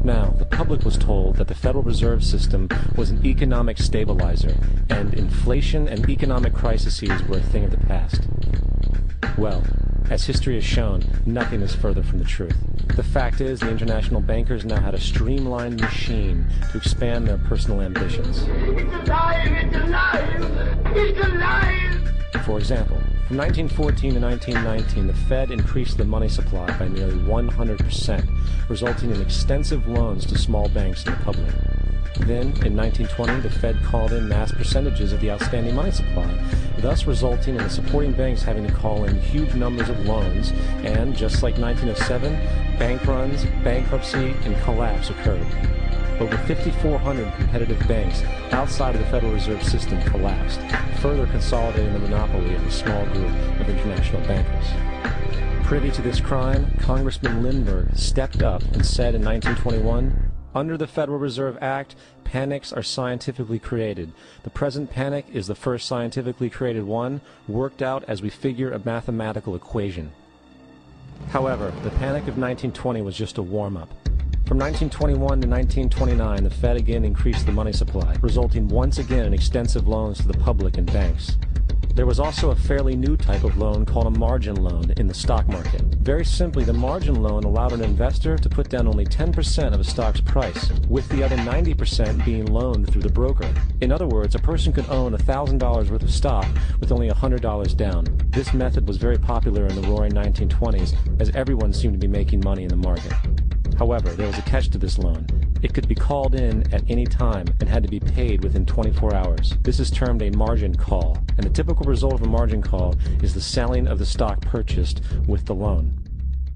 Now, the public was told that the Federal Reserve System was an economic stabilizer, and inflation and economic crises were a thing of the past. Well, as history has shown, nothing is further from the truth. The fact is, the international bankers now had a streamlined machine to expand their personal ambitions. It's alive! It's alive! It's alive! For example, from 1914 to 1919, the Fed increased the money supply by nearly 100%, resulting in extensive loans to small banks and the public. Then, in 1920, the Fed called in mass percentages of the outstanding money supply, thus resulting in the supporting banks having to call in huge numbers of loans, and, just like 1907, bank runs, bankruptcy, and collapse occurred. Over 5,400 competitive banks outside of the Federal Reserve System collapsed, further consolidating the monopoly of a small group of international bankers. Privy to this crime, Congressman Lindbergh stepped up and said in 1921, "Under the Federal Reserve Act, panics are scientifically created. The present panic is the first scientifically created one, worked out as we figure a mathematical equation." However, the panic of 1920 was just a warm-up. From 1921 to 1929, the Fed again increased the money supply, resulting once again in extensive loans to the public and banks. There was also a fairly new type of loan called a margin loan in the stock market. Very simply, the margin loan allowed an investor to put down only 10% of a stock's price, with the other 90% being loaned through the broker. In other words, a person could own $1,000 worth of stock with only $100 down. This method was very popular in the roaring 1920s, as everyone seemed to be making money in the market. However, there was a catch to this loan. It could be called in at any time and had to be paid within 24 hours. This is termed a margin call, and the typical result of a margin call is the selling of the stock purchased with the loan.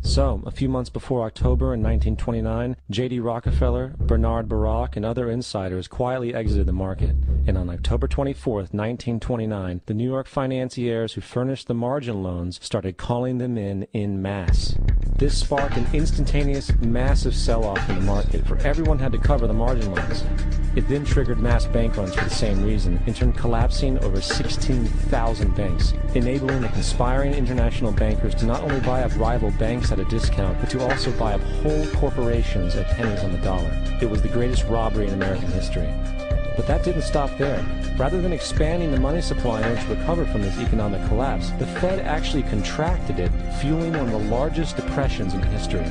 So, a few months before October in 1929, J.D. Rockefeller, Bernard Baruch, and other insiders quietly exited the market, and on October 24, 1929, the New York financiers who furnished the margin loans started calling them in masse. This sparked an instantaneous, massive sell-off in the market, for everyone had to cover the margin loans. It then triggered mass bank runs for the same reason, in turn collapsing over 16,000 banks, enabling the conspiring international bankers to not only buy up rival banks at a discount, but to also buy up whole corporations at pennies on the dollar. It was the greatest robbery in American history. But that didn't stop there. Rather than expanding the money supply in order to recover from this economic collapse, the Fed actually contracted it, fueling one of the largest depressions in history.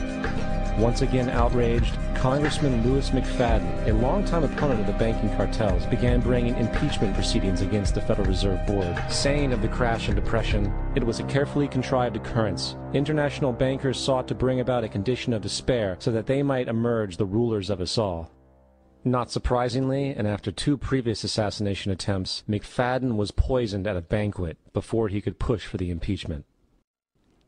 Once again outraged, Congressman Louis McFadden, a longtime opponent of the banking cartels, began bringing impeachment proceedings against the Federal Reserve Board, saying of the crash and depression, "It was a carefully contrived occurrence. International bankers sought to bring about a condition of despair so that they might emerge the rulers of us all." Not surprisingly, and after 2 previous assassination attempts, McFadden was poisoned at a banquet before he could push for the impeachment.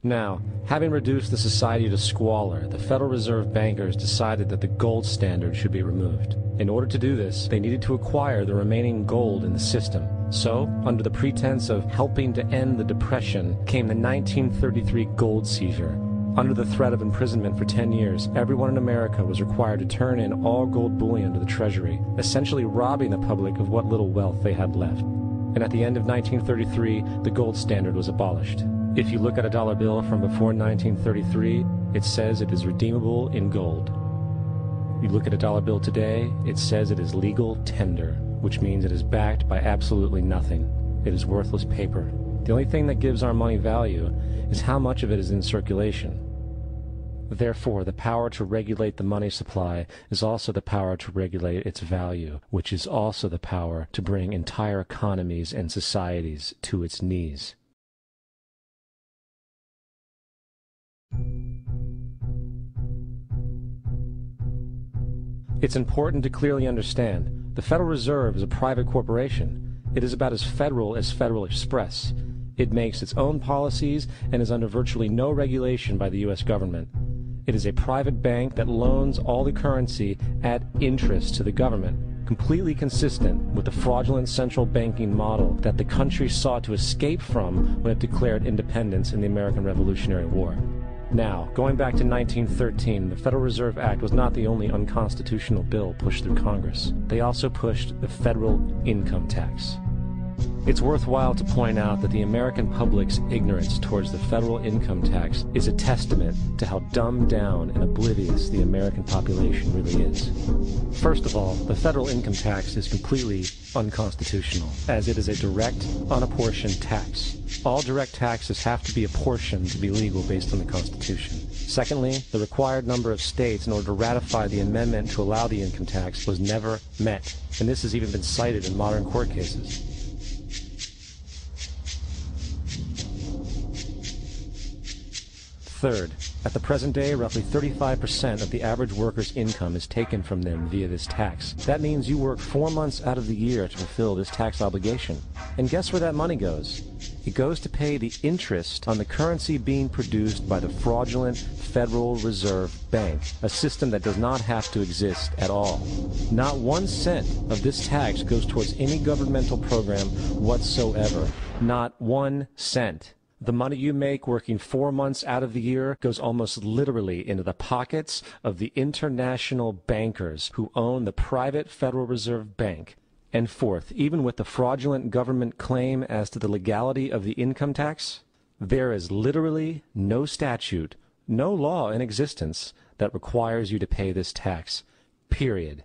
Now, having reduced the society to squalor, the Federal Reserve bankers decided that the gold standard should be removed. In order to do this, they needed to acquire the remaining gold in the system. So, under the pretense of helping to end the Depression, came the 1933 gold seizure. Under the threat of imprisonment for 10 years, everyone in America was required to turn in all gold bullion to the Treasury, essentially robbing the public of what little wealth they had left. And at the end of 1933, the gold standard was abolished. If you look at a dollar bill from before 1933, it says it is redeemable in gold. You look at a dollar bill today, it says it is legal tender, which means it is backed by absolutely nothing. It is worthless paper. The only thing that gives our money value is how much of it is in circulation. Therefore, the power to regulate the money supply is also the power to regulate its value, which is also the power to bring entire economies and societies to its knees. It's important to clearly understand, the Federal Reserve is a private corporation. It is about as Federal Express. It makes its own policies and is under virtually no regulation by the U.S. government. It is a private bank that loans all the currency at interest to the government, completely consistent with the fraudulent central banking model that the country sought to escape from when it declared independence in the American Revolutionary War. Now, going back to 1913, the Federal Reserve Act was not the only unconstitutional bill pushed through Congress. They also pushed the federal income tax. It's worthwhile to point out that the American public's ignorance towards the federal income tax is a testament to how dumbed down and oblivious the American population really is. First of all, the federal income tax is completely unconstitutional, as it is a direct, unapportioned tax. All direct taxes have to be apportioned to be legal based on the Constitution. Secondly, the required number of states in order to ratify the amendment to allow the income tax was never met, and this has even been cited in modern court cases. Third, at the present day, roughly 35% of the average worker's income is taken from them via this tax. That means you work 4 months out of the year to fulfill this tax obligation. And guess where that money goes? It goes to pay the interest on the currency being produced by the fraudulent Federal Reserve Bank, a system that does not have to exist at all. Not 1 cent of this tax goes towards any governmental program whatsoever. Not 1 cent. The money you make working 4 months out of the year goes almost literally into the pockets of the international bankers who own the private Federal Reserve Bank. And fourth, even with the fraudulent government claim as to the legality of the income tax, there is literally no statute, no law in existence that requires you to pay this tax. Period.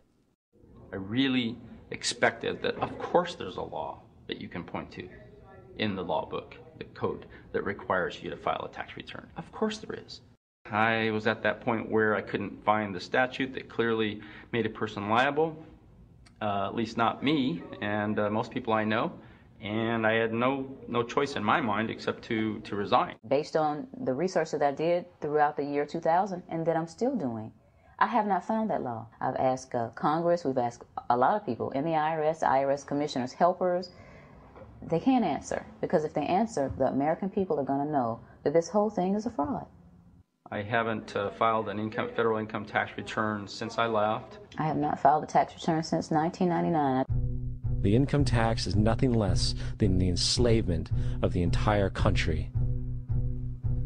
I really expected that, of course, there's a law that you can point to in the law book, the code, that requires you to file a tax return. Of course there is. I was at that point where I couldn't find the statute that clearly made a person liable, at least not me and most people I know, and I had no choice in my mind except to resign. Based on the research that I did throughout the year 2000 and that I'm still doing, I have not found that law. I've asked Congress, we've asked a lot of people in the IRS commissioners, helpers. They can't answer, because if they answer, the American people are going to know that this whole thing is a fraud. I haven't filed an federal income tax return since I left. I have not filed a tax return since 1999. The income tax is nothing less than the enslavement of the entire country.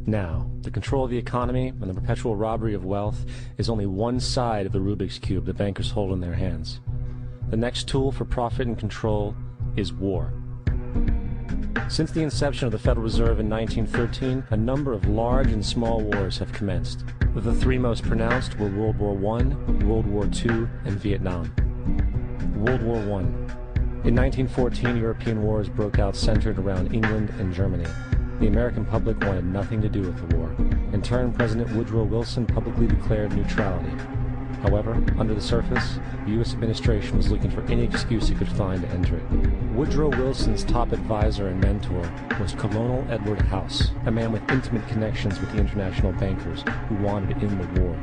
Now, the control of the economy and the perpetual robbery of wealth is only one side of the Rubik's Cube the bankers hold in their hands. The next tool for profit and control is war. Since the inception of the Federal Reserve in 1913, a number of large and small wars have commenced. The three most pronounced were World War I, World War II, and Vietnam. World War I. In 1914, European wars broke out centered around England and Germany. The American public wanted nothing to do with the war. In turn, President Woodrow Wilson publicly declared neutrality. However, under the surface, the U.S. administration was looking for any excuse it could find to enter it. Woodrow Wilson's top advisor and mentor was Colonel Edward House, a man with intimate connections with the international bankers who wanted to end the war.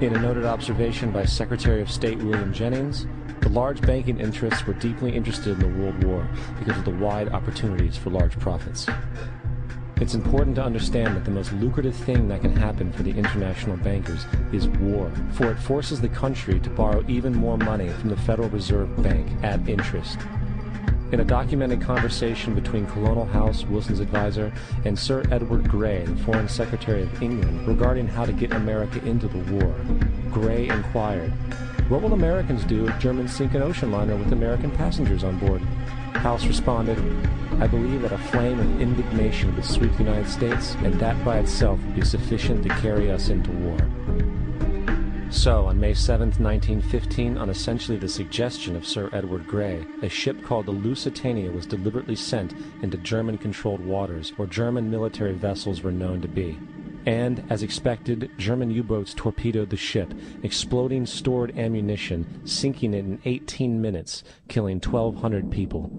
In a noted observation by Secretary of State William Jennings, the large banking interests were deeply interested in the World War because of the wide opportunities for large profits. It's important to understand that the most lucrative thing that can happen for the international bankers is war, for it forces the country to borrow even more money from the Federal Reserve Bank at interest. In a documented conversation between Colonel House, Wilson's advisor, and Sir Edward Grey, the Foreign Secretary of England, regarding how to get America into the war, Grey inquired, "What will Americans do if Germans sink an ocean liner with American passengers on board?" House responded, "I believe that a flame of indignation would sweep the United States, and that by itself would be sufficient to carry us into war." So, on May 7, 1915, on essentially the suggestion of Sir Edward Grey, a ship called the Lusitania was deliberately sent into German-controlled waters, where German military vessels were known to be. And, as expected, German U-boats torpedoed the ship, exploding stored ammunition, sinking it in 18 minutes, killing 1,200 people.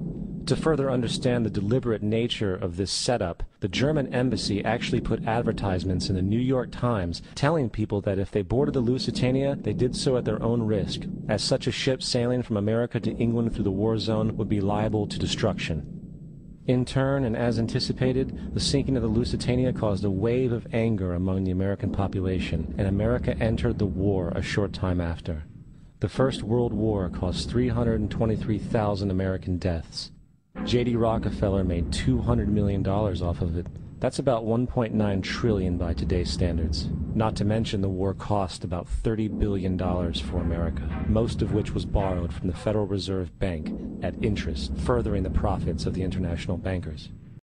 To further understand the deliberate nature of this setup, the German embassy actually put advertisements in the New York Times telling people that if they boarded the Lusitania, they did so at their own risk, as such a ship sailing from America to England through the war zone would be liable to destruction. In turn, and as anticipated, the sinking of the Lusitania caused a wave of anger among the American population, and America entered the war a short time after. The First World War caused 323,000 American deaths. J.D. Rockefeller made $200 million off of it. That's about $1.9 trillion by today's standards. Not to mention the war cost about $30 billion for America, most of which was borrowed from the Federal Reserve Bank at interest, furthering the profits of the international bankers.